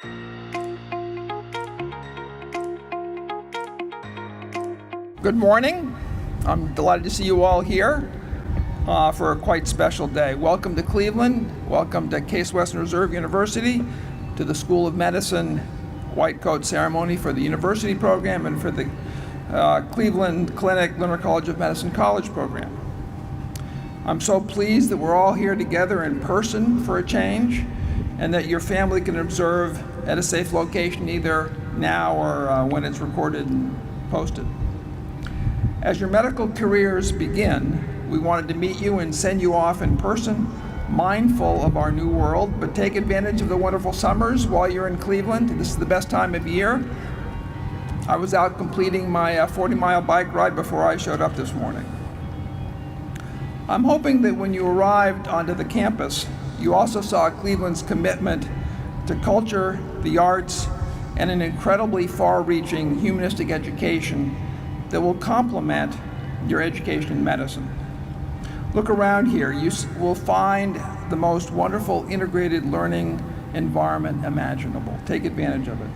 Good morning. I'm delighted to see you all here for a quite special day. Welcome to Cleveland. Welcome to Case Western Reserve University, to the School of Medicine White Coat Ceremony for the university program and for the Cleveland Clinic Lerner College of Medicine College program. I'm so pleased that we're all here together in person for a change, and that your family can observe at a safe location either now or when it's recorded and posted. As your medical careers begin, we wanted to meet you and send you off in person, mindful of our new world, but take advantage of the wonderful summers while you're in Cleveland. This is the best time of year. I was out completing my 40-mile bike ride before I showed up this morning. I'm hoping that when you arrived onto the campus, you also saw Cleveland's commitment to culture, the arts, and an incredibly far-reaching humanistic education that will complement your education in medicine. Look around here. You will find the most wonderful integrated learning environment imaginable. Take advantage of it.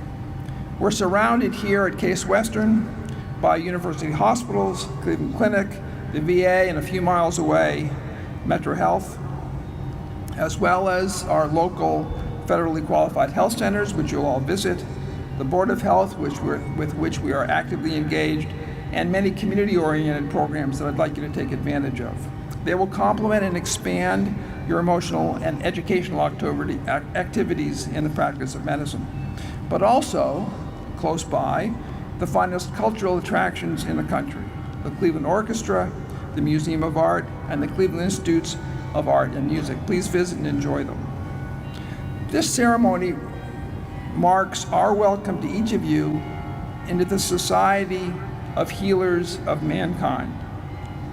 We're surrounded here at Case Western by university hospitals, Cleveland Clinic, the VA, and a few miles away, Metro Health, as well as our local federally qualified health centers, which you'll all visit, the Board of Health, with which we are actively engaged, and many community-oriented programs that I'd like you to take advantage of. They will complement and expand your emotional and educational activities in the practice of medicine. But also, close by, the finest cultural attractions in the country: the Cleveland Orchestra, the Museum of Art, and the Cleveland Institutes of Art and Music. Please visit and enjoy them. This ceremony marks our welcome to each of you into the society of healers of mankind.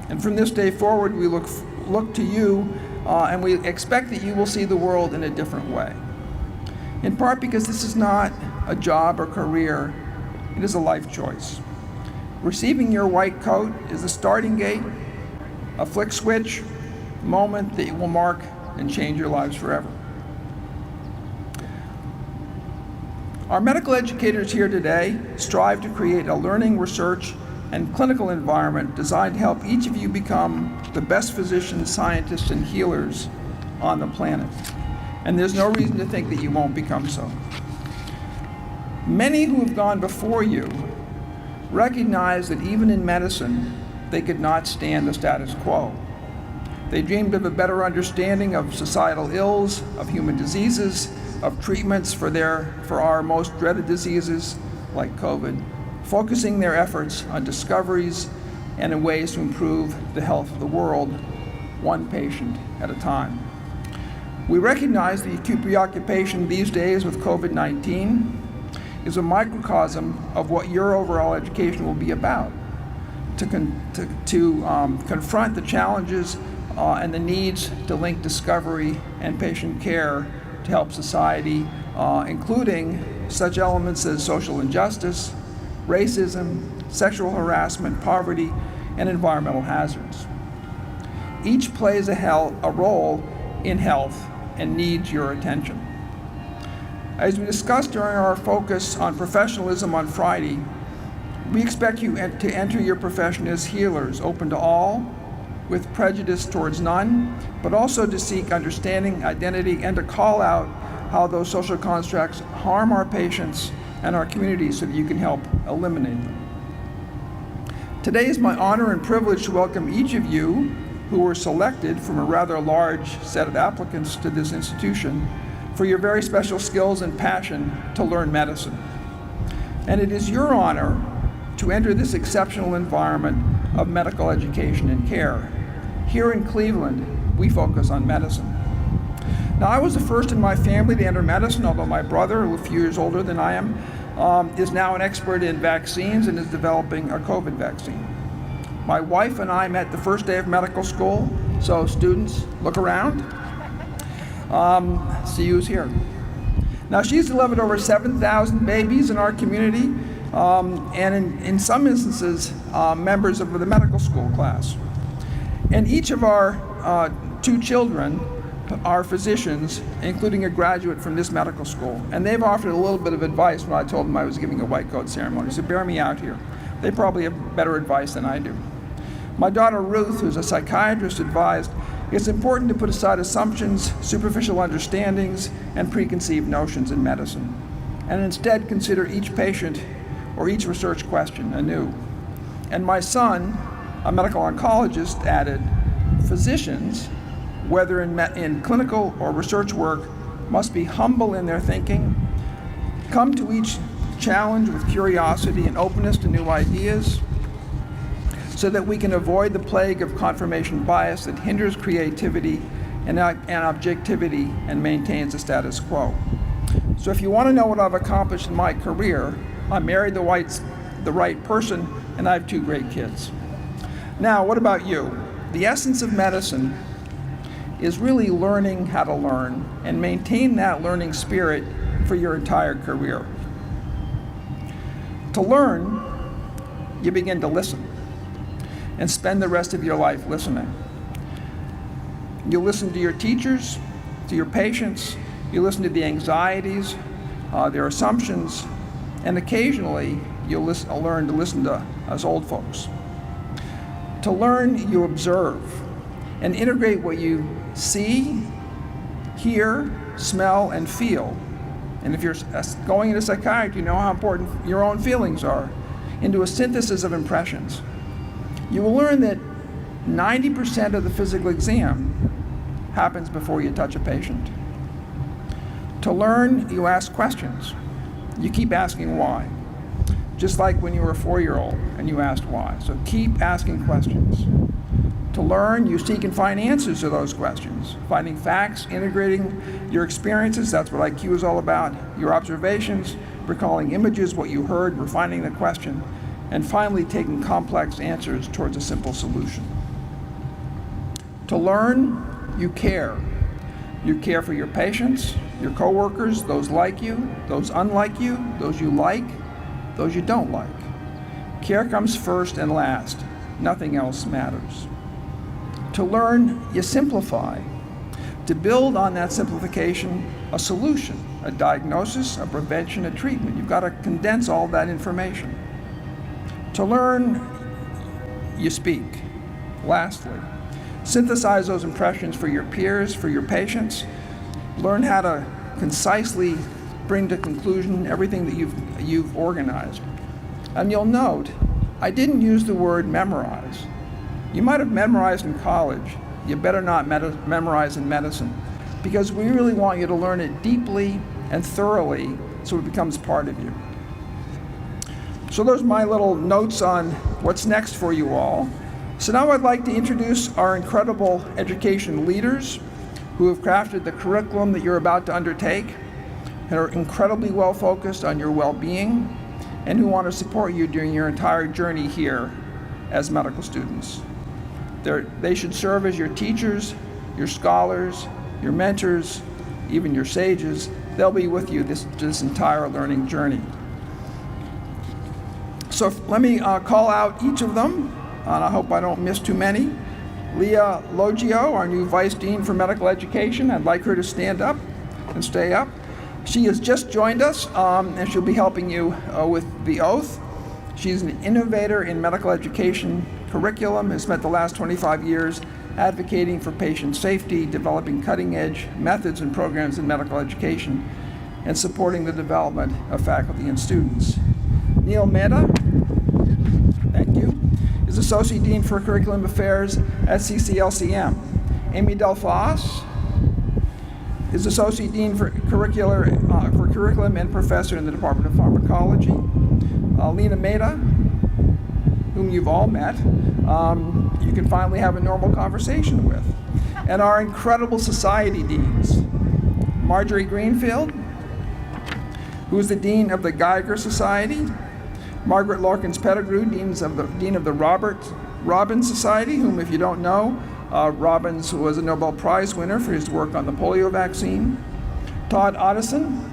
And from this day forward, we look to you and we expect that you will see the world in a different way. In part because this is not a job or career, it is a life choice. Receiving your white coat is the starting gate, a flick switch, moment that will mark and change your lives forever. Our medical educators here today strive to create a learning, research, and clinical environment designed to help each of you become the best physicians, scientists, and healers on the planet. And there's no reason to think that you won't become so. Many who have gone before you recognize that even in medicine, they could not stand the status quo. They dreamed of a better understanding of societal ills, of human diseases, of treatments for our most dreaded diseases like COVID, focusing their efforts on discoveries and in ways to improve the health of the world, one patient at a time. We recognize the acute preoccupation these days with COVID-19 is a microcosm of what your overall education will be about, to confront the challenges and the needs to link discovery and patient care to help society, including such elements as social injustice, racism, sexual harassment, poverty, and environmental hazards. Each plays a role in health and needs your attention. As we discussed during our focus on professionalism on Friday, we expect you to enter your profession as healers, open to all, with prejudice towards none, but also to seek understanding, identity, and to call out how those social constructs harm our patients and our communities so that you can help eliminate them. Today is my honor and privilege to welcome each of you who were selected from a rather large set of applicants to this institution for your very special skills and passion to learn medicine. And it is your honor to enter this exceptional environment of medical education and care. Here in Cleveland, we focus on medicine. Now, I was the first in my family to enter medicine, although my brother, a few years older than I am, is now an expert in vaccines and is developing a COVID vaccine. My wife and I met the first day of medical school, so students, look around. See who's here. Now, she's delivered over 7,000 babies in our community, and in some instances, members of the medical school class. And each of our 2 children are physicians, including a graduate from this medical school. And they've offered a little bit of advice when I told them I was giving a white coat ceremony. So bear me out here. They probably have better advice than I do. My daughter Ruth, who's a psychiatrist, advised, it's important to put aside assumptions, superficial understandings, and preconceived notions in medicine, and instead consider each patient or each research question anew. And my son, a medical oncologist, added, physicians, whether in clinical or research work, must be humble in their thinking, come to each challenge with curiosity and openness to new ideas, so that we can avoid the plague of confirmation bias that hinders creativity and objectivity and maintains the status quo. So if you want to know what I've accomplished in my career, I married the right person, and I have 2 great kids. Now, what about you? The essence of medicine is really learning how to learn and maintain that learning spirit for your entire career. To learn, you begin to listen and spend the rest of your life listening. You listen to your teachers, to your patients, you listen to the anxieties, their assumptions, and occasionally you'll learn to listen to us old folks. To learn, you observe and integrate what you see, hear, smell, and feel. And if you're going into psychiatry, you know how important your own feelings are, into a synthesis of impressions. You will learn that 90% of the physical exam happens before you touch a patient. To learn, you ask questions. You keep asking why. Just like when you were a 4-year-old and you asked why. So keep asking questions. To learn, you seek and find answers to those questions. Finding facts, integrating your experiences, that's what IQ is all about. Your observations, recalling images, what you heard, refining the question, and finally taking complex answers towards a simple solution. To learn, you care. You care for your patients, your coworkers, those like you, those unlike you, those you like, those you don't like. Care comes first and last. Nothing else matters. To learn, you simplify. To build on that simplification, a solution, a diagnosis, a prevention, a treatment. You've got to condense all that information. To learn, you speak. Lastly, synthesize those impressions for your peers, for your patients. Learn how to concisely bring to conclusion everything that you've organized. And you'll note, I didn't use the word memorize. You might have memorized in college. You better not memorize in medicine, because we really want you to learn it deeply and thoroughly so it becomes part of you. So those are my little notes on what's next for you all. So now I'd like to introduce our incredible education leaders who have crafted the curriculum that you're about to undertake and are incredibly well focused on your well-being and who want to support you during your entire journey here as medical students. They should serve as your teachers, your scholars, your mentors, even your sages. They'll be with you this entire learning journey. So let me call out each of them, and I hope I don't miss too many. Leah Logio, our new Vice Dean for Medical Education. I'd like her to stand up and stay up. She has just joined us, and she'll be helping you with the oath. She's an innovator in medical education curriculum, has spent the last 25 years advocating for patient safety, developing cutting-edge methods and programs in medical education, and supporting the development of faculty and students. Neil Mehta, thank you, is Associate Dean for Curriculum Affairs at CCLCM. Amy Delfas is Associate Dean for Curriculum and Professor in the Department of Pharmacology. Lena Mehta, whom you've all met, you can finally have a normal conversation with. And our incredible society deans, Marjorie Greenfield, who is the Dean of the Geiger Society, Margaret Lorkins Pettigrew, Dean of the Robert Robbins Society, whom, if you don't know, Robbins was a Nobel Prize winner for his work on the polio vaccine. Todd Otteson,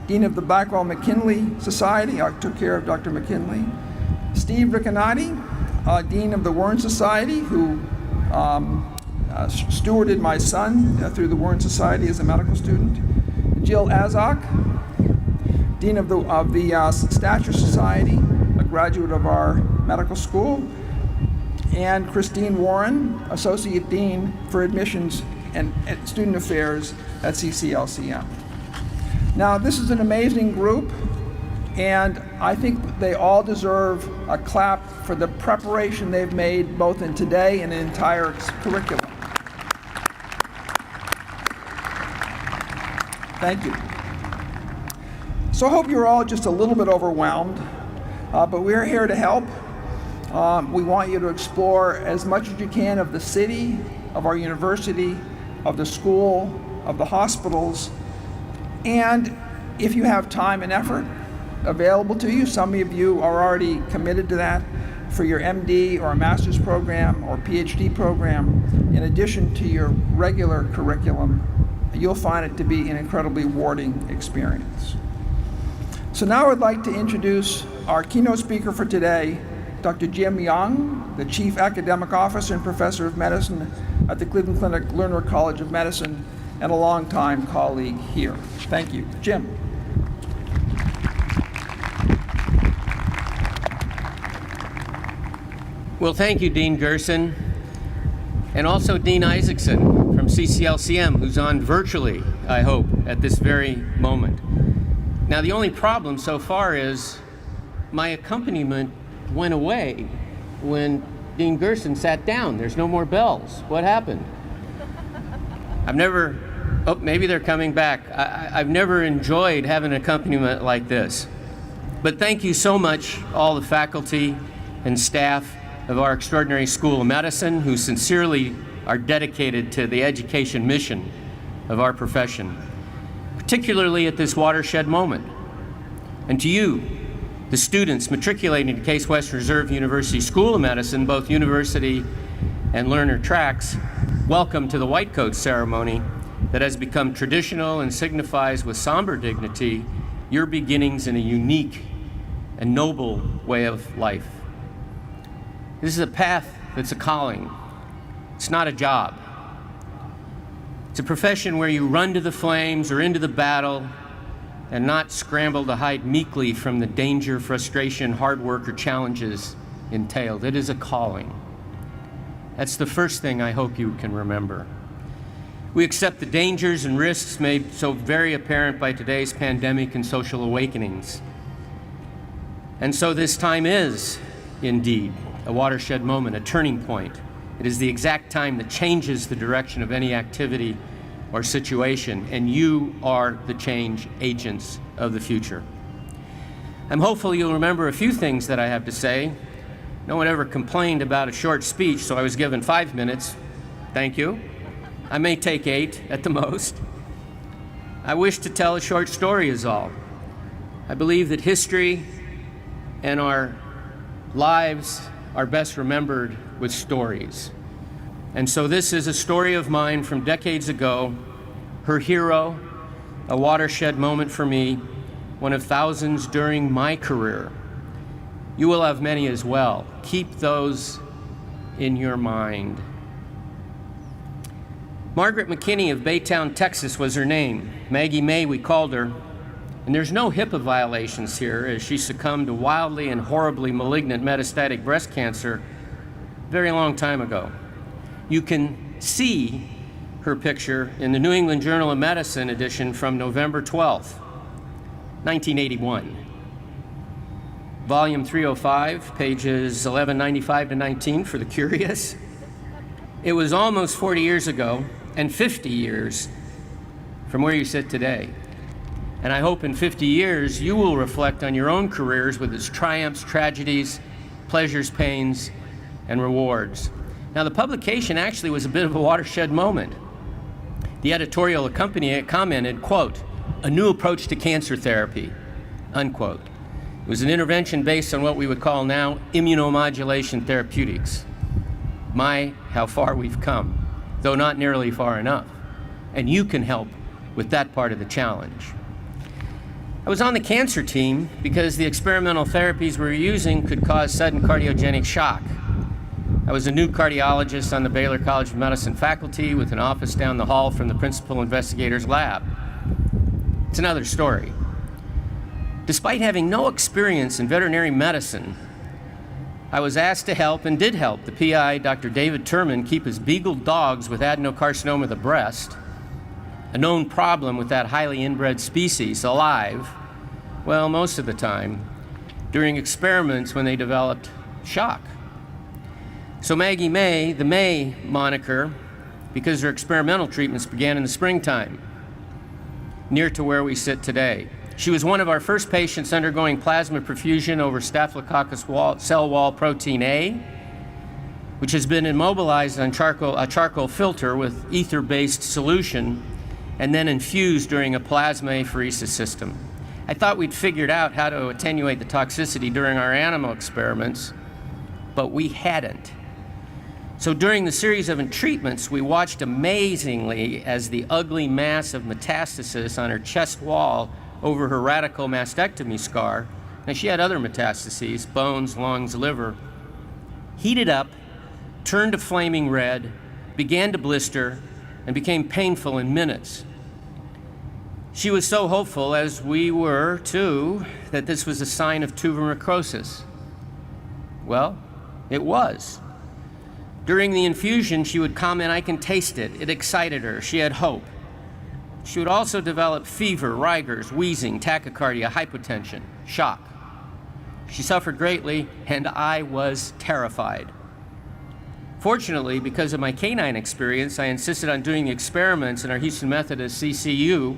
Dean of the Blackwell-McKinley Society, I took care of Dr. McKinley. Steve Riccinati, Dean of the Wern Society, who stewarded my son through the Warren Society as a medical student. Jill Azok, Dean of the Stature Society, a graduate of our medical school, and Christine Warren, Associate Dean for Admissions and Student Affairs at CCLCM. Now, this is an amazing group, and I think they all deserve a clap for the preparation they've made both in today and the entire curriculum. Thank you. So I hope you're all just a little bit overwhelmed, but we're here to help. We want you to explore as much as you can of the city, of our university, of the school, of the hospitals, and if you have time and effort available to you, some of you are already committed to that for your MD or a master's program or PhD program, in addition to your regular curriculum, you'll find it to be an incredibly rewarding experience. So now I'd like to introduce our keynote speaker for today, Dr. Jim Young, the Chief Academic Officer and Professor of Medicine at the Cleveland Clinic Lerner College of Medicine and a longtime colleague here. Thank you. Jim. Well, thank you, Dean Gerson, and also Dean Isaacson from CCLCM, who's on virtually, I hope, at this very moment. Now, the only problem so far is my accompaniment went away when Dean Gerson sat down. There's no more bells. What happened? Maybe they're coming back. I've never enjoyed having an accompaniment like this. But thank you so much, all the faculty and staff of our extraordinary School of Medicine, who sincerely are dedicated to the education mission of our profession, particularly at this watershed moment. And to you, the students matriculating to Case Western Reserve University School of Medicine, both university and learner tracks, welcome to the white coat ceremony that has become traditional and signifies with somber dignity your beginnings in a unique and noble way of life. This is a path that's a calling. It's not a job. It's a profession where you run to the flames or into the battle and not scramble to hide meekly from the danger, frustration, hard work, or challenges entailed. It is a calling. That's the first thing I hope you can remember. We accept the dangers and risks made so very apparent by today's pandemic and social awakenings. And so this time is, indeed, a watershed moment, a turning point. It is the exact time that changes the direction of any activity or situation, and you are the change agents of the future. I'm hopeful you'll remember a few things that I have to say. No one ever complained about a short speech, so I was given 5 minutes. Thank you. I may take 8 at the most. I wish to tell a short story is all. I believe that history and our lives are best remembered with stories. And so this is a story of mine from decades ago, her hero, a watershed moment for me, one of thousands during my career. You will have many as well. Keep those in your mind. Margaret McKinney of Baytown, Texas was her name. Maggie May, we called her. And there's no HIPAA violations here, as she succumbed to wildly and horribly malignant metastatic breast cancer a very long time ago. You can see her picture in the New England Journal of Medicine edition from November 12th, 1981. Volume 305, pages 1195 to 19 for the curious. It was almost 40 years ago and 50 years from where you sit today. And I hope in 50 years you will reflect on your own careers with its triumphs, tragedies, pleasures, pains, and rewards. Now, the publication actually was a bit of a watershed moment. The editorial accompanying it commented, quote, "A new approach to cancer therapy," unquote. It was an intervention based on what we would call now immunomodulation therapeutics. My, how far we've come, though not nearly far enough. And you can help with that part of the challenge. I was on the cancer team because the experimental therapies we were using could cause sudden cardiogenic shock. I was a new cardiologist on the Baylor College of Medicine faculty with an office down the hall from the principal investigator's lab. It's another story. Despite having no experience in veterinary medicine, I was asked to help and did help the PI, Dr. David Turman, keep his beagled dogs with adenocarcinoma of the breast, a known problem with that highly inbred species, alive, well, most of the time, during experiments when they developed shock. So Maggie May, the May moniker, because her experimental treatments began in the springtime, near to where we sit today. She was one of our first patients undergoing plasma perfusion over Staphylococcus cell wall protein A, which has been immobilized on a charcoal filter with ether-based solution and then infused during a plasmapheresis system. I thought we'd figured out how to attenuate the toxicity during our animal experiments, but we hadn't. So during the series of treatments, we watched amazingly as the ugly mass of metastasis on her chest wall over her radical mastectomy scar, and she had other metastases, bones, lungs, liver, heated up, turned a flaming red, began to blister, and became painful in minutes. She was so hopeful, as we were too, that this was a sign of tumor necrosis. Well, it was. During the infusion, she would comment, "I can taste it." It excited her. She had hope. She would also develop fever, rigors, wheezing, tachycardia, hypotension, shock. She suffered greatly, and I was terrified. Fortunately, because of my canine experience, I insisted on doing the experiments in our Houston Methodist CCU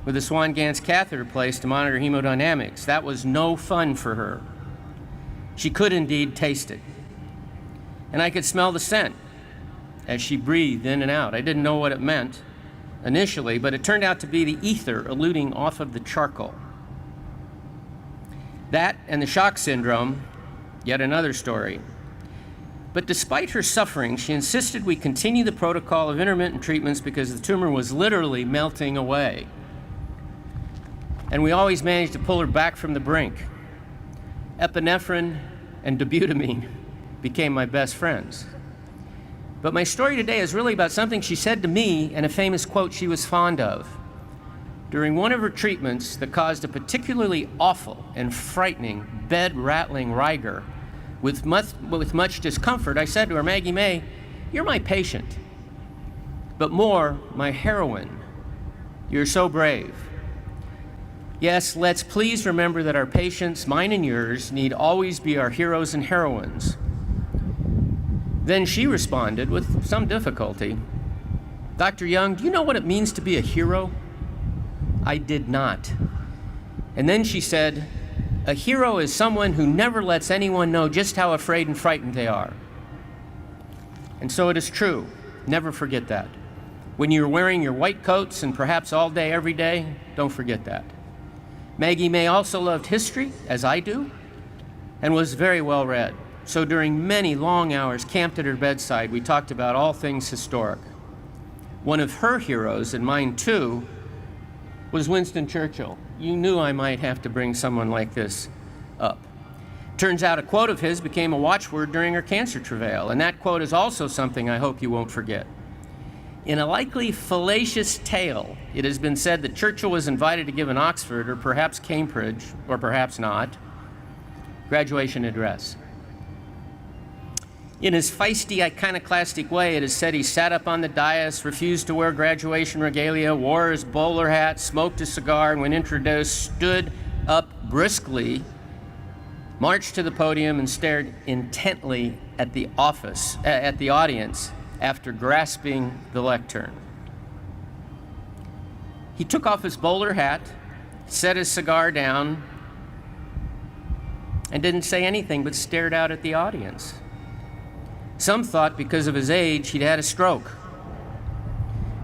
with a Swan-Ganz catheter placed to monitor hemodynamics. That was no fun for her. She could indeed taste it. And I could smell the scent as she breathed in and out. I didn't know what it meant initially, but it turned out to be the ether eluting off of the charcoal. That and the shock syndrome, yet another story. But despite her suffering, she insisted we continue the protocol of intermittent treatments because the tumor was literally melting away. And we always managed to pull her back from the brink. Epinephrine and dobutamine became my best friends. But my story today is really about something she said to me and a famous quote she was fond of. During one of her treatments that caused a particularly awful and frightening bed-rattling rigor, with much discomfort, I said to her, "Maggie May, you're my patient, but more, my heroine. You're so brave." Yes, let's please remember that our patients, mine and yours, need always be our heroes and heroines. Then she responded with some difficulty, "Dr. Young, do you know what it means to be a hero?" I did not. And then she said, "A hero is someone who never lets anyone know just how afraid and frightened they are." And so it is true. Never forget that. When you're wearing your white coats and perhaps all day, every day, don't forget that. Maggie May also loved history, as I do, and was very well read. So during many long hours camped at her bedside, we talked about all things historic. One of her heroes, and mine too, was Winston Churchill. You knew I might have to bring someone like this up. Turns out a quote of his became a watchword during her cancer travail, and that quote is also something I hope you won't forget. In a likely fallacious tale, it has been said that Churchill was invited to give an Oxford, or perhaps Cambridge, or perhaps not, graduation address. In his feisty, iconoclastic way, it is said he sat up on the dais, refused to wear graduation regalia, wore his bowler hat, smoked a cigar, and when introduced, stood up briskly, marched to the podium, and stared intently at the audience after grasping the lectern. He took off his bowler hat, set his cigar down, and didn't say anything but stared out at the audience. Some thought because of his age he'd had a stroke.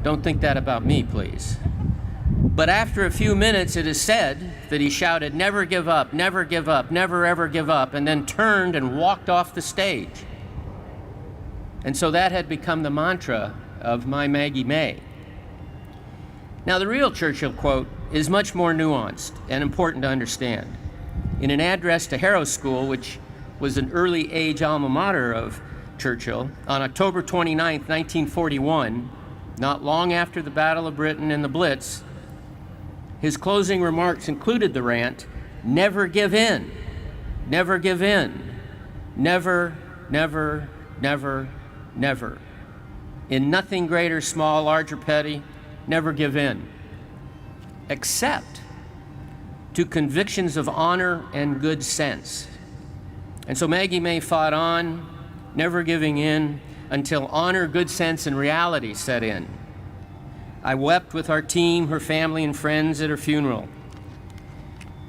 Don't think that about me, please. But after a few minutes, it is said that he shouted, "Never give up, never give up, never ever give up," and then turned and walked off the stage. And so that had become the mantra of my Maggie May. Now, the real Churchill quote is much more nuanced and important to understand. In an address to Harrow School, which was an early age alma mater of Churchill, on October 29, 1941, not long after the Battle of Britain and the Blitz, his closing remarks included the rant, "Never give in, never give in, never, never, never, never. In nothing great or small, large or petty, never give in, except to convictions of honor and good sense." And so Maggie May fought on, never giving in, until honor, good sense, and reality set in. I wept with our team, her family, and friends at her funeral.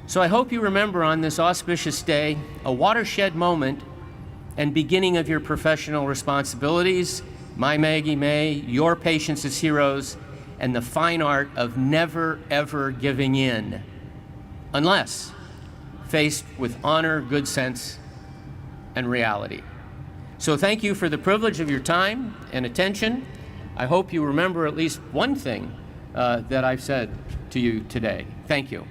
So I hope you remember on this auspicious day a watershed moment and beginning of your professional responsibilities, my Maggie May, your patients as heroes, and the fine art of never, ever giving in, unless faced with honor, good sense, and reality. So thank you for the privilege of your time and attention. I hope you remember at least one thing that I've said to you today. Thank you.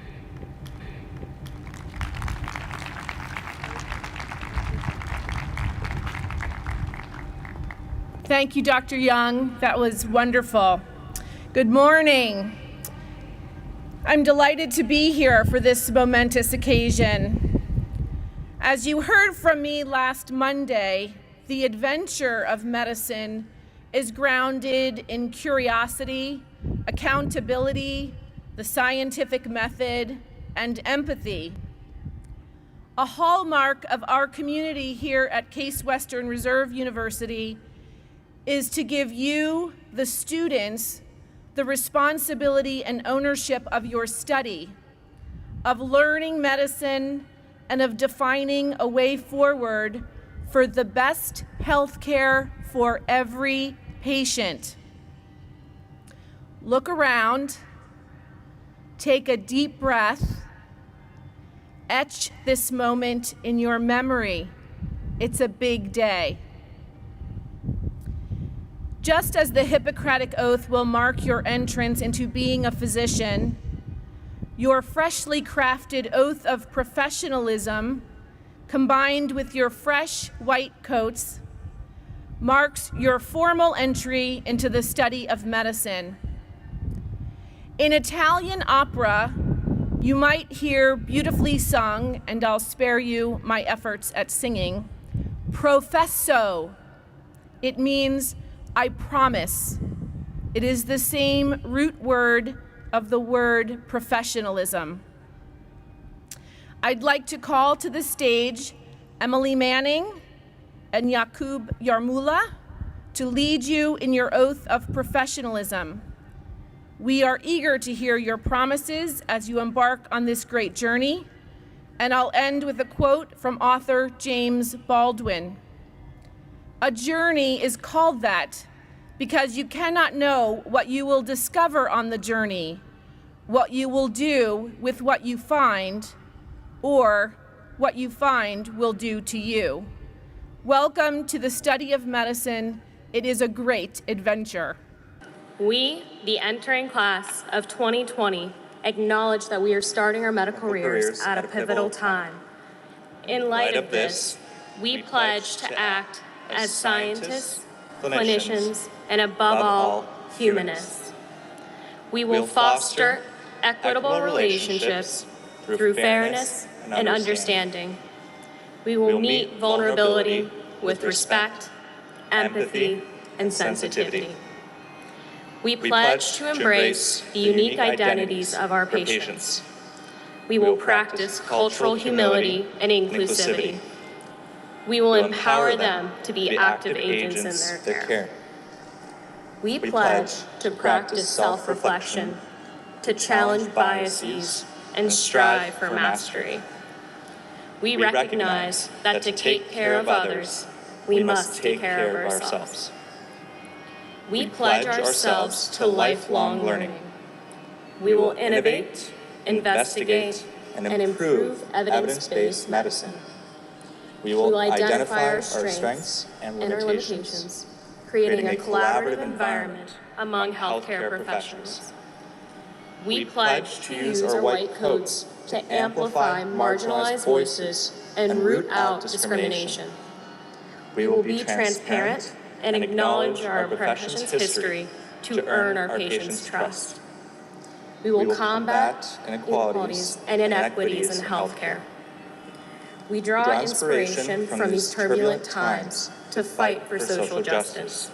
Thank you, Dr. Young. That was wonderful. Good morning. I'm delighted to be here for this momentous occasion. As you heard from me last Monday, the adventure of medicine is grounded in curiosity, accountability, the scientific method, and empathy. A hallmark of our community here at Case Western Reserve University is to give you, the students, the responsibility and ownership of your study, of learning medicine, and of defining a way forward for the best health care for every patient. Look around, take a deep breath, etch this moment in your memory. It's a big day. Just as the Hippocratic Oath will mark your entrance into being a physician, your freshly crafted oath of professionalism, combined with your fresh white coats, marks your formal entry into the study of medicine. In Italian opera, you might hear beautifully sung, and I'll spare you my efforts at singing, professo. It means I promise. It is the same root word of the word professionalism. I'd like to call to the stage Emily Manning and Yakub Yarmula to lead you in your oath of professionalism. We are eager to hear your promises as you embark on this great journey, and I'll end with a quote from author James Baldwin. A journey is called that because you cannot know what you will discover on the journey, what you will do with what you find, or what you find will do to you. Welcome to the study of medicine. It is a great adventure. We, the entering class of 2020, acknowledge that we are starting our medical careers at a pivotal time. In light of this, we pledge to act as scientists, clinicians, and above all, humanists. We will foster equitable relationships through fairness and understanding. We will meet vulnerability with respect, empathy, and sensitivity. We pledge to embrace the unique identities of our patients. We will practice cultural humility and inclusivity. We will empower them to be active agents in their care. We pledge to practice self-reflection, to challenge biases, and strive for mastery. We recognize that to take care of others, we must take care of ourselves. We pledge ourselves to lifelong learning. We will innovate, investigate, and improve evidence-based medicine. We will identify our strengths and limitations, creating a collaborative environment among healthcare professionals. We pledge to use our white coats to amplify marginalized voices and root out discrimination. We will be transparent and acknowledge our profession's history to earn our patients' trust. We will combat inequalities and inequities in healthcare. We draw inspiration from these turbulent times to fight for social justice.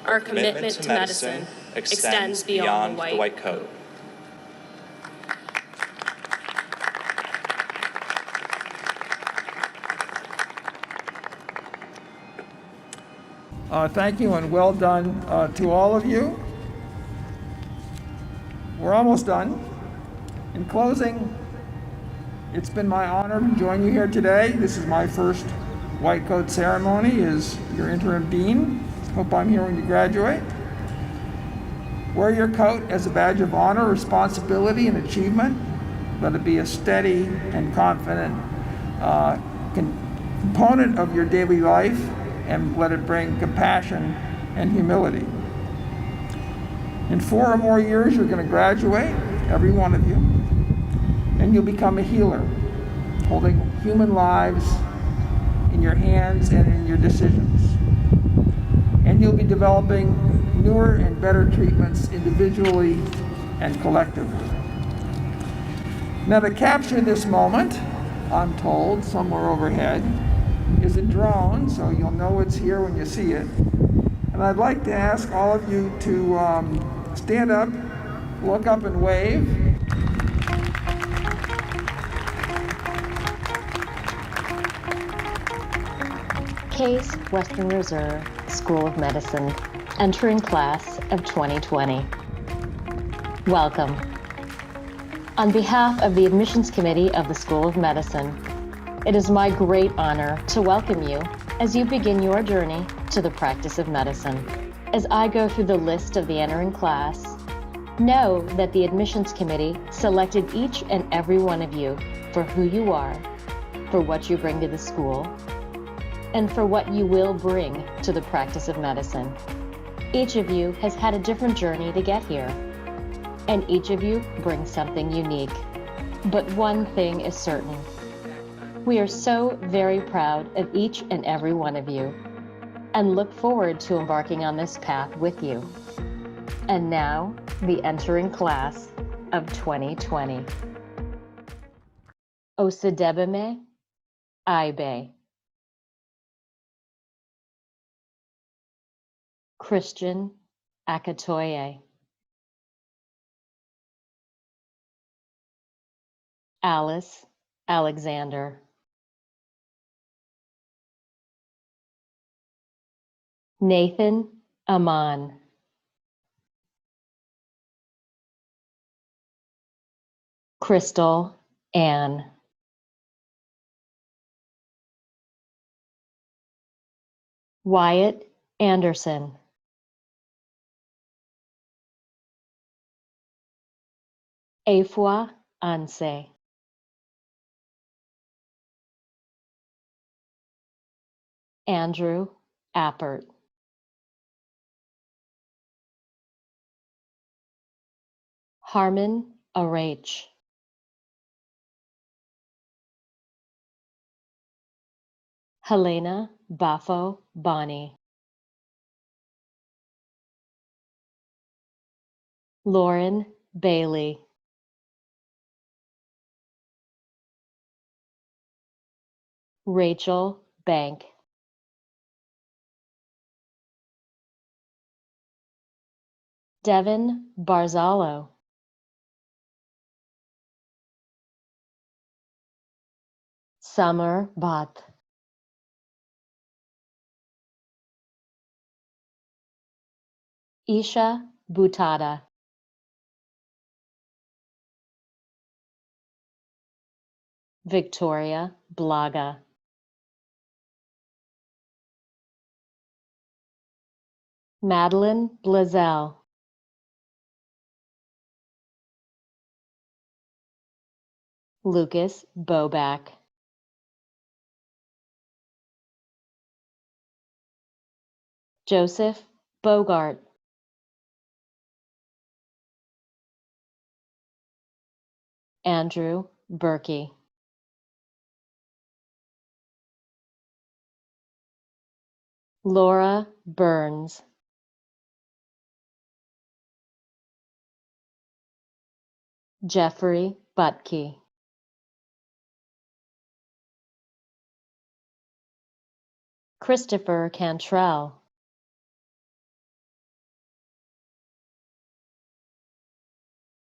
Our commitment to medicine extends beyond the white coat. Thank you and well done to all of you. We're almost done. In closing, it's been my honor to join you here today. This is my first white coat ceremony as your interim dean. Hope I'm here when you graduate. Wear your coat as a badge of honor, responsibility, and achievement. Let it be a steady and confident component of your daily life, and let it bring compassion and humility. In 4 or more years, you're going to graduate, every one of you, and you'll become a healer, holding human lives in your hands and in your decisions. And you'll be developing newer and better treatments individually and collectively. Now, to capture this moment, I'm told, somewhere overhead, is a drone, so you'll know it's here when you see it. And I'd like to ask all of you to stand up, look up and wave. Case Western Reserve School of Medicine, entering class of 2020. Welcome. On behalf of the Admissions Committee of the School of Medicine, it is my great honor to welcome you as you begin your journey to the practice of medicine. As I go through the list of the entering class, know that the Admissions Committee selected each and every one of you for who you are, for what you bring to the school, and for what you will bring to the practice of medicine. Each of you has had a different journey to get here, and each of you brings something unique. But one thing is certain. We are so very proud of each and every one of you, and look forward to embarking on this path with you. And now, the entering class of 2020. Osadebeme Ibe. Christian Akatoye. Alice Alexander. Nathan Aman. Crystal Ann. Wyatt Anderson. Afua Anse. Andrew Appert. Harmon Arach. Helena Bafo Boni. Lauren Bailey. Rachel Bank. Devin Barzalo. Summer Bhatt. Isha Butada. Victoria Blaga. Madeline Blazell. Lucas Boback. Joseph Bogart. Andrew Berkey. Laura Burns, Jeffrey Butke, Christopher Cantrell,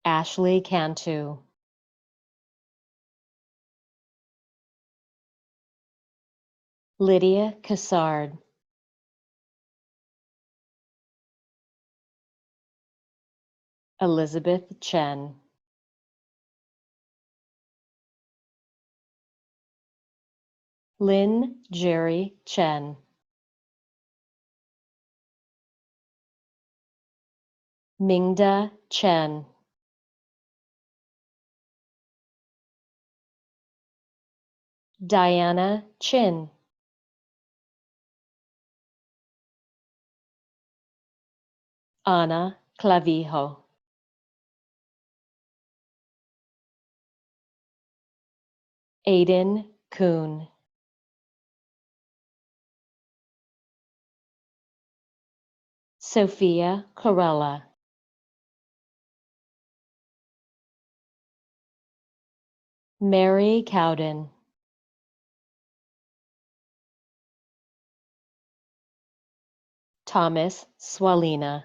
Ashley Cantu, Lydia Cassard, Elizabeth Chen, Lynn Jerry Chen, Mingda Chen, Diana Chin, Ana Clavijo, Aiden Kuhn, Sophia Corella, Mary Cowden, Thomas Swalina,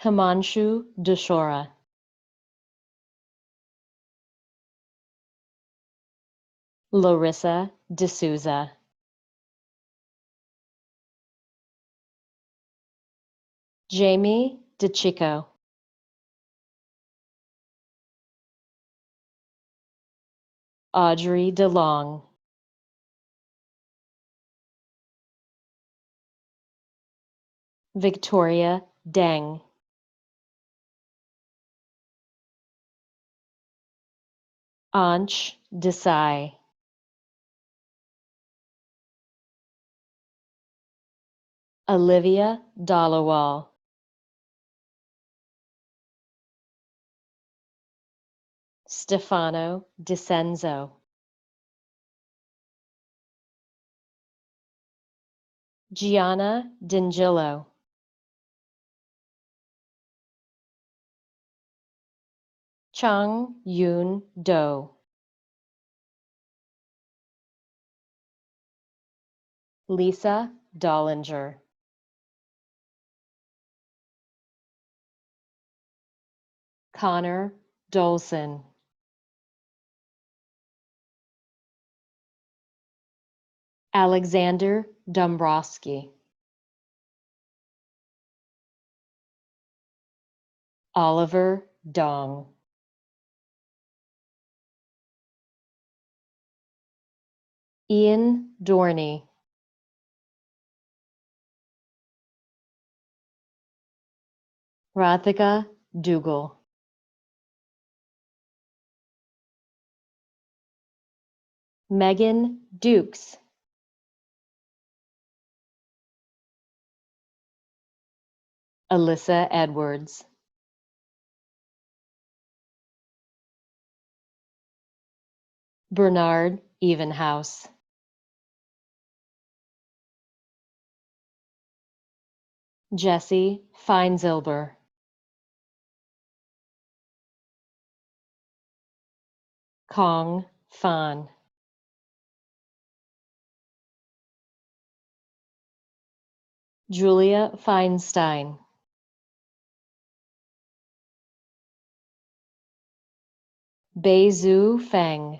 Himanshu Dushora, Larissa D'Souza, Jamie DeChico, Audrey DeLong, Victoria Deng, Ansh Desai, Olivia Dollawall, Stefano DiCenzo, Gianna D'Angelo, Chang Yun Do, Lisa Dollinger, Connor Dolson, Alexander Dombrowski, Oliver Dong, Ian Dorney, Radhika Dougal, Megan Dukes, Alyssa Edwards, Bernard Evenhouse, Jesse Feinzilber, Kong Fan, Julia Feinstein, Beizhu Feng,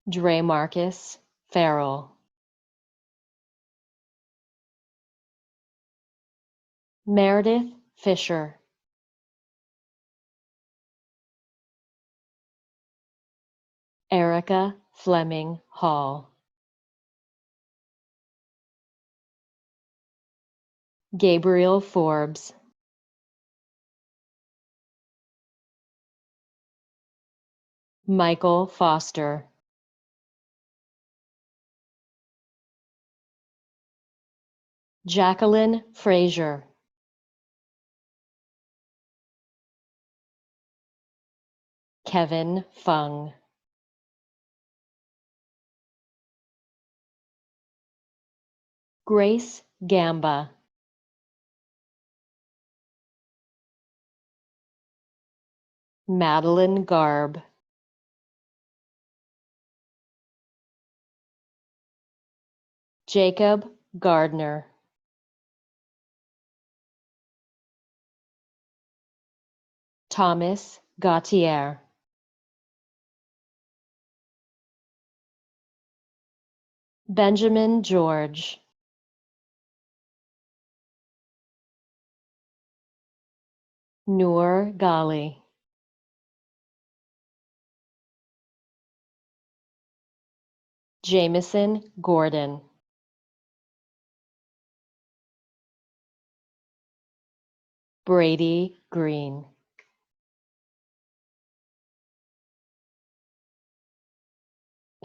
Dre Marcus Farrell, Meredith Fisher, Erica Fleming Hall, Gabriel Forbes, Michael Foster, Jacqueline Frazier, Kevin Fung. Grace Gamba. Madeline Garb. Jacob Gardner. Thomas Gautier. Benjamin George. Noor Ghali. Jameson Gordon. Brady Green.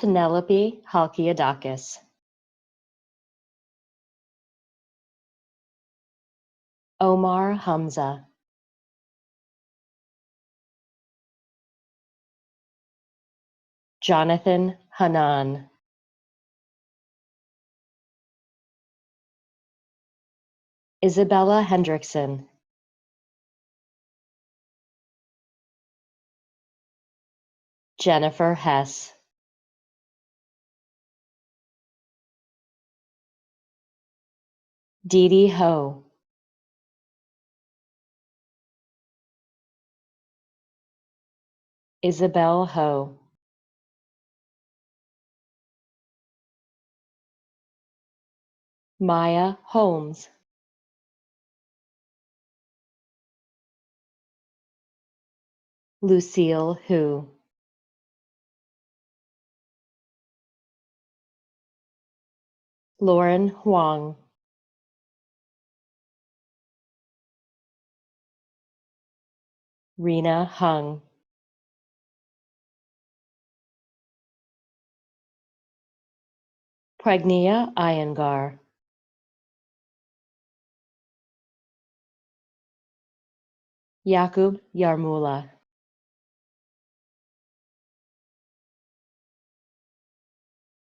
Penelope Halkiadakis. Omar Hamza. Jonathan Hanan. Isabella Hendrickson. Jennifer Hess. Dee Dee Ho. Isabel Ho. Maya Holmes. Lucille Hu. Lauren Huang. Rena Hung. Pregnia Iyengar. Yakub Yarmula.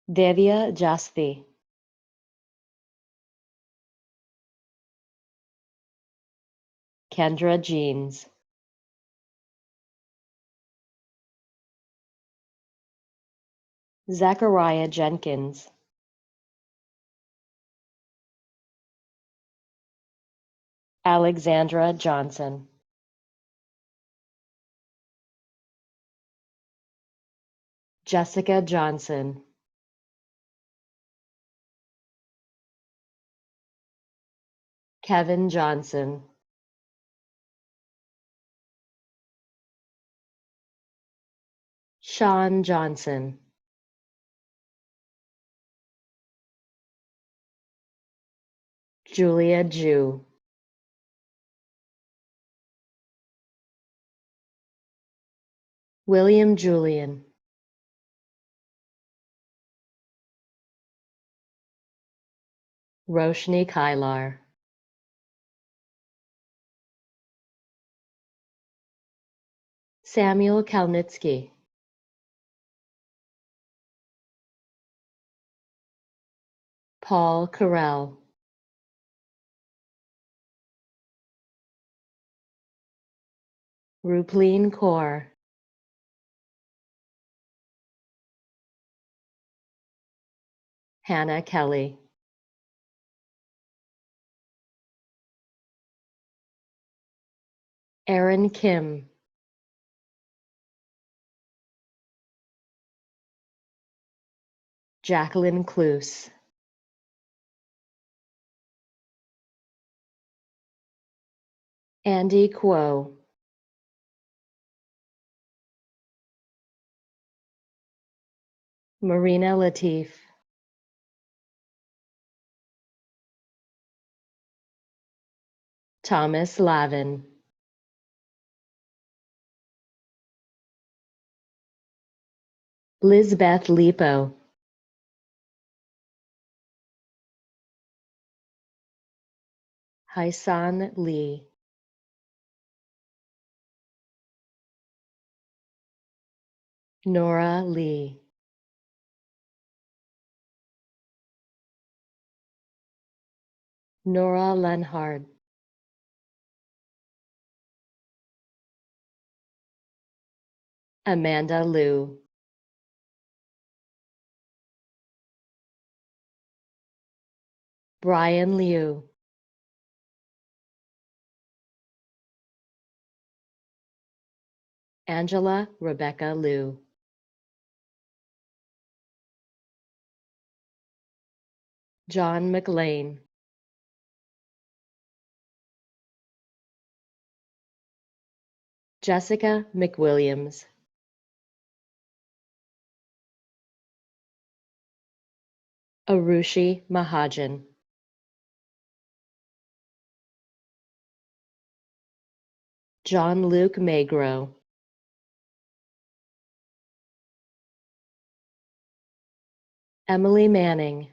Devya Jasthi. Kendra Jeans. Zachariah Jenkins. Alexandra Johnson. Jessica Johnson. Kevin Johnson. Sean Johnson. Julia Jew. William Julian. Roshni Kailar. Samuel Kalnitsky. Paul Carell. Rupleen Kaur. Hannah Kelly. Aaron Kim. Jacqueline Cluse. Andy Kuo. Marina Latif. Thomas Lavin. Lizbeth Lipo. Haisan Lee. Nora Lee. Nora Lenhard. Amanda Liu. Brian Liu. Angela Rebecca Liu. John McLean. Jessica McWilliams. Arushi Mahajan. John Luke Magro. Emily Manning.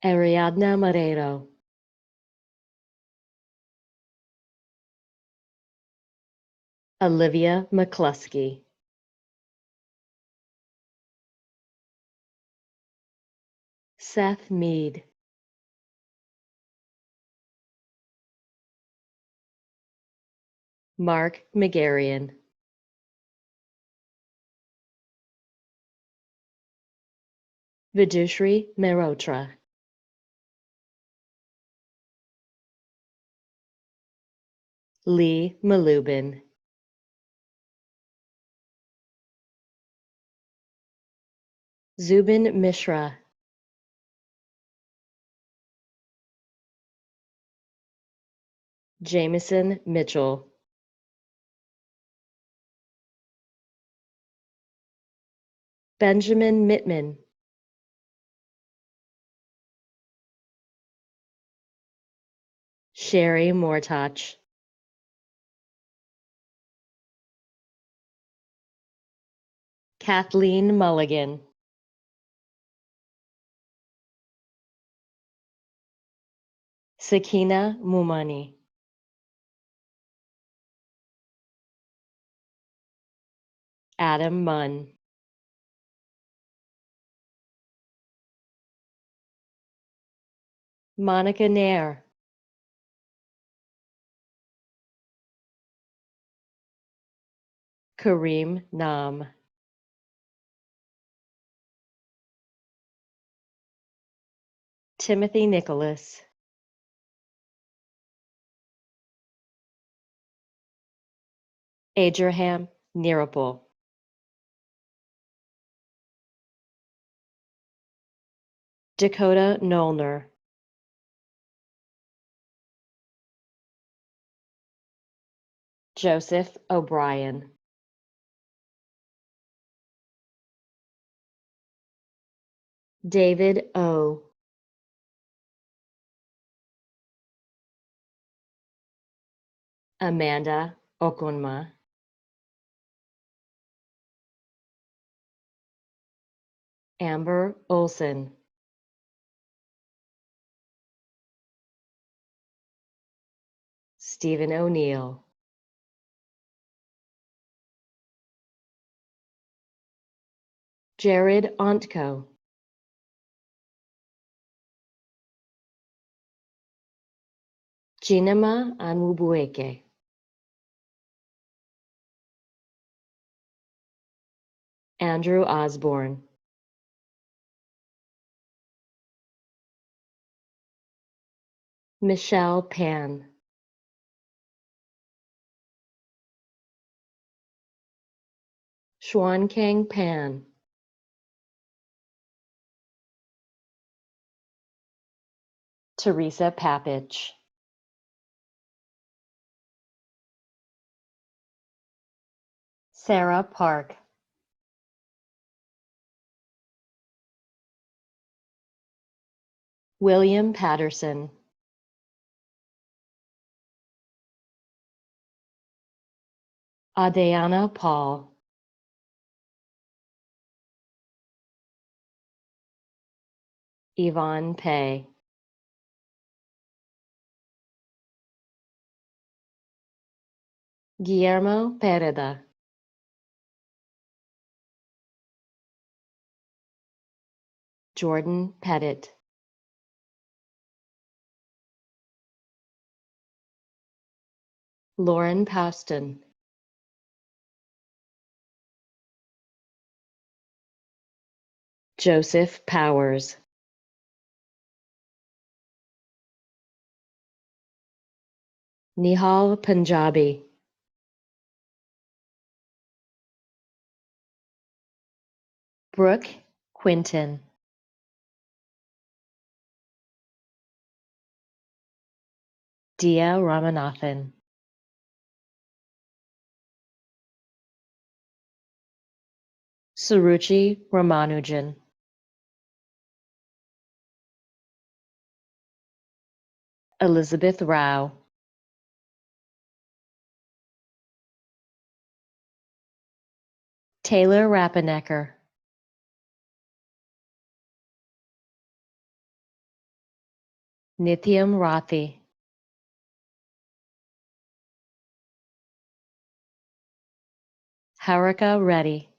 Ariadna Marrero. Olivia McCluskey. Seth Mead. Mark McGarian. Vidushri Mehrotra. Lee Malubin. Zubin Mishra. Jameson Mitchell. Benjamin Mittman. Sherry Mortach. Kathleen Mulligan. Sakina Mumani. Adam Munn. Monica Nair. Kareem Nam. Timothy Nicholas. Abraham Nirapol. Dakota Nollner. Joseph O'Brien. David O. Amanda Okunma. Amber Olson. Stephen O'Neill. Jared Ontko. Chinema Anwubueke. Andrew Osborne. Michelle Pan. Xuankang Pan. Teresa Papich. Sarah Park. William Patterson. Adriana Paul. Yvonne Pei. Guillermo Pereda, Jordan Pettit, Lauren Pouston, Joseph Powers, Nihal Punjabi, Brooke Quinton, Dia Ramanathan, Suruchi Ramanujan, Elizabeth Rao, Taylor Rappanecker, Nithiam Rathi, Harika Reddy,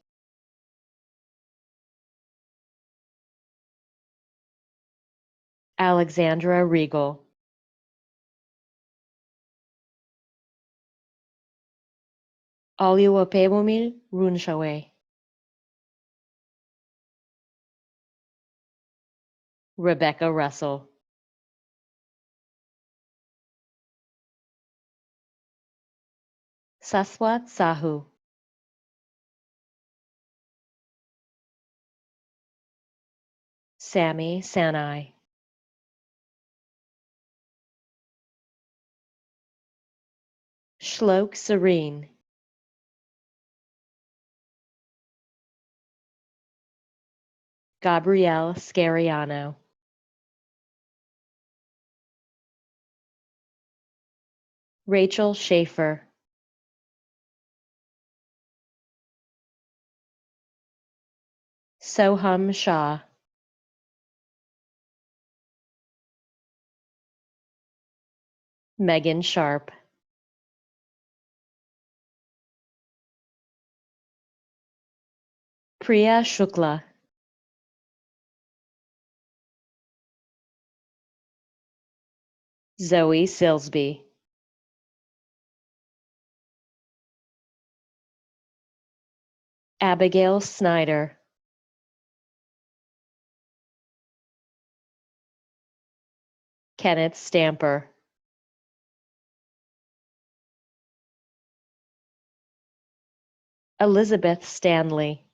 Alexandra Regal, Oluwapebomi Runshawe, Rebecca Russell, Saswat Sahu, Sammy Sanai, Shlok Serene, Gabrielle Scariano, Rachel Schaefer, Soham Shah, Megan Sharp, Priya Shukla, Zoe Silsby, Abigail Snyder, Kenneth Stamper, Elizabeth Stanley,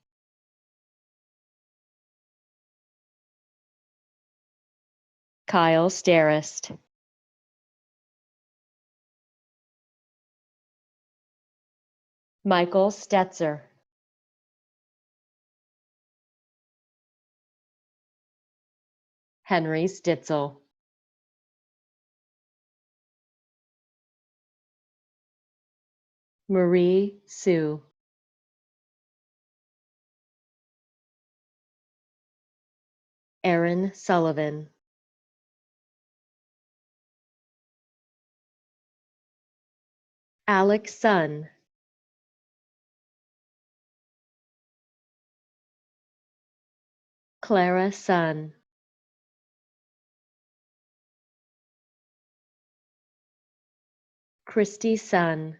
Kyle Starrist, Michael Stetzer, Henry Stitzel, Marie Sue, Aaron Sullivan, Alex Sun, Clara Sun, Christy Sun,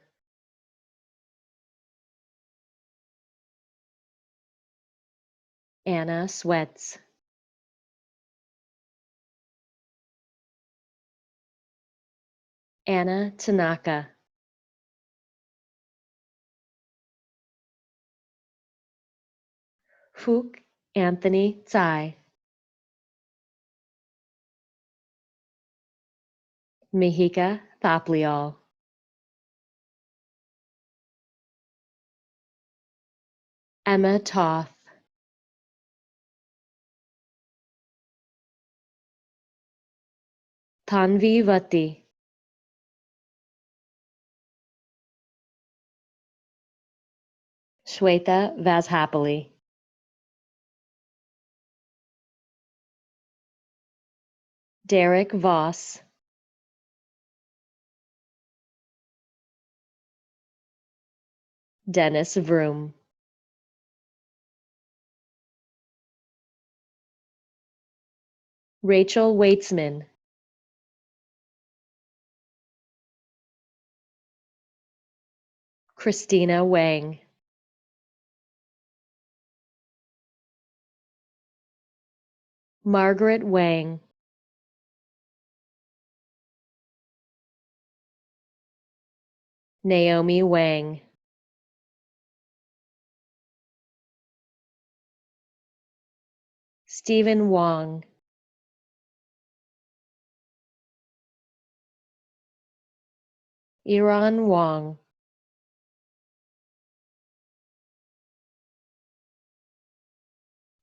Anna Sweats, Anna Tanaka, Fook Anthony Tsai, Mihika Thaplial, Emma Toth, Tanvi Vati, Shweta Vazhapali, Derek Voss, Dennis Vroom, Rachel Weitzman, Christina Wang, Margaret Wang, Naomi Wang, Stephen Wong, Iran Wong,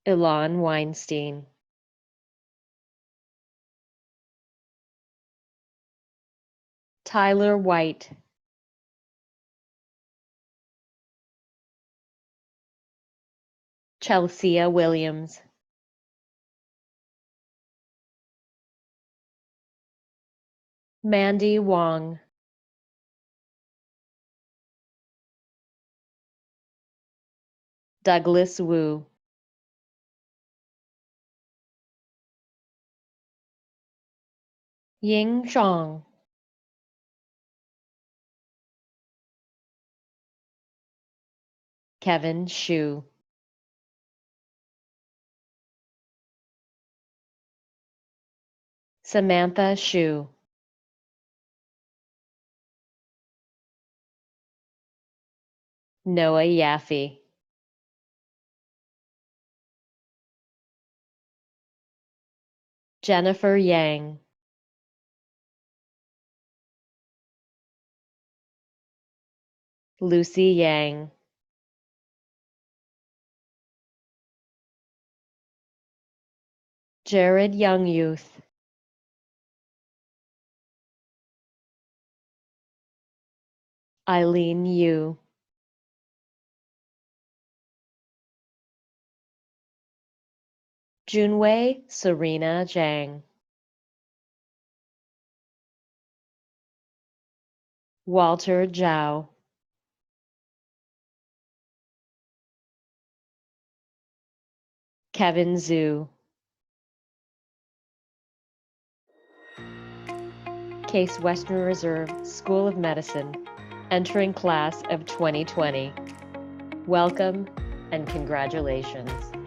Ilan Weinstein, Tyler White, Chelsea Williams, Mandy Wong, Douglas Wu, Ying Zhang, Kevin Xu, Samantha Xu, Noah Yaffe, Jennifer Yang, Lucy Yang, Jared Youngyouth, Eileen Yu, Junwei Serena Zhang, Walter Zhao, Kevin Zhu, Case Western Reserve School of Medicine, entering class of 2020. Welcome and congratulations.